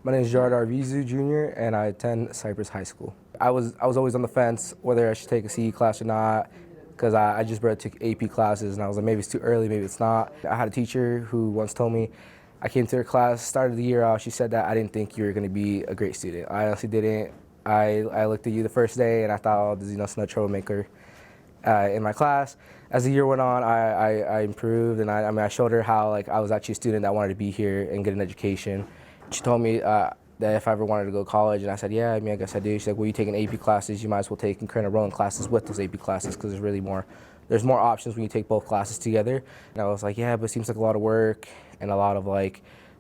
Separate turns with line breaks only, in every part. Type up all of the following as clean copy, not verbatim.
My name is Gerardo Jr. and I attend Cypress High School. I was always on the fence whether I should take a CE class or not, because I just barely took AP classes and I was like, maybe it's too early, maybe it's not. I had a teacher who once told me, I came to her class, started the year out, she said that I didn't think you were going to be a great student. I honestly didn't. I looked at you the first day and I thought, oh, this is no troublemaker in my class. As the year went on, I improved, and I showed her how I was actually a student that wanted to be here and get an education. She told me that if I ever wanted to go to college, and I said, yeah, I guess I do. She's like, well, you taking AP classes, you might as well take concurrent enrollment classes with those AP classes, because there's more options when you take both classes together. And I was like, yeah, but it seems like a lot of work and a lot of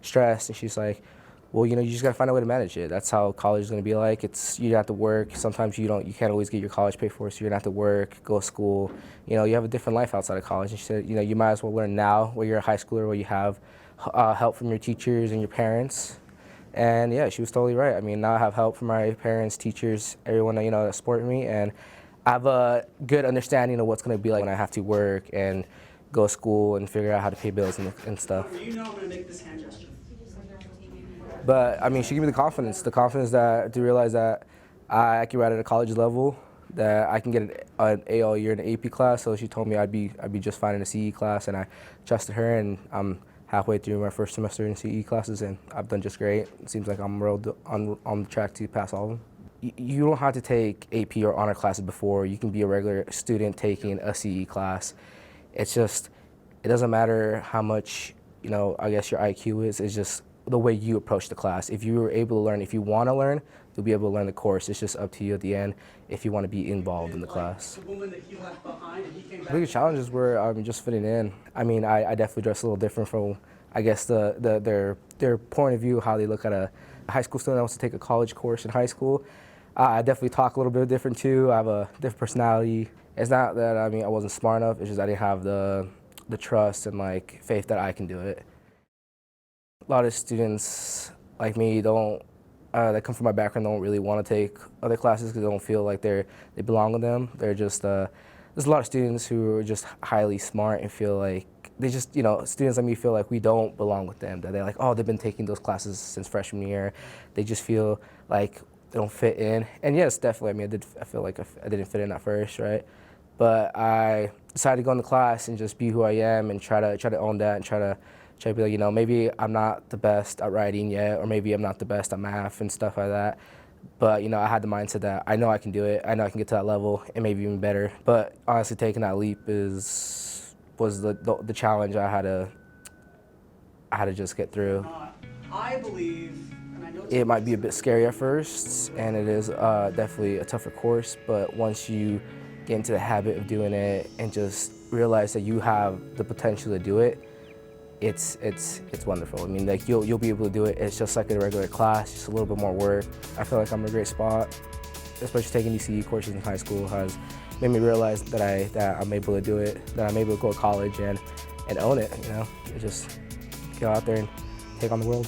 stress. And she's like, well, you just gotta find a way to manage it. That's how college is gonna be like. You have to work. Sometimes you can't always get your college paid for, so you're gonna have to work, go to school. You have a different life outside of college. And she said, you might as well learn now where you're a high schooler, where you have help from your teachers and your parents. And yeah, she was totally right. Now I have help from my parents, teachers, everyone that support me, and I have a good understanding of what's gonna be like when I have to work and go to school and figure out how to pay bills and stuff.
I'm gonna make this hand gesture.
But she gave me the confidence to realize that I can write at a college level, that I can get an A all year in an AP class. So she told me I'd be just fine in a CE class, and I trusted her. And I'm halfway through my first semester in CE classes, and I've done just great. It seems like I'm on the track to pass all of them. You don't have to take AP or honor classes before you can be a regular student taking a CE class. It's just, it doesn't matter how much I guess your IQ is. It's just the way you approach the class. If you were able to learn, if you want to learn, you'll be able to learn the course. It's just up to you at the end if you want to be involved in the class. The biggest challenges were just fitting in. I definitely dress a little different from, I guess, their point of view, how they look at a high school student that wants to take a college course in high school. I definitely talk a little bit different too. I have a different personality. It's not that I wasn't smart enough. It's just I didn't have the trust and faith that I can do it. A lot of students like me that come from my background don't really want to take other classes because they don't feel like they belong with them. They're just there's a lot of students who are just highly smart and feel like they just students like me feel like we don't belong with them. That they're like, oh, they've been taking those classes since freshman year. They just feel like they don't fit in. And yes, definitely. I feel like I didn't fit in at first, right? But I decided to go in the class and just be who I am and try to own that and try to be like, maybe I'm not the best at writing yet, or maybe I'm not the best at math and stuff like that. But I had the mindset that I know I can do it. I know I can get to that level and maybe even better. But honestly, taking that leap was the challenge I had to just get through.
I believe, and I know
it might be a bit scary at first, and it is definitely a tougher course. But once you get into the habit of doing it and just realize that you have the potential to do it, it's wonderful. You'll be able to do it. It's just like a regular class, just a little bit more work. I feel like I'm in a great spot, especially taking these CE courses in high school has made me realize that I'm able to do it, that I'm able to go to college and own it. Just go out there and take on the world.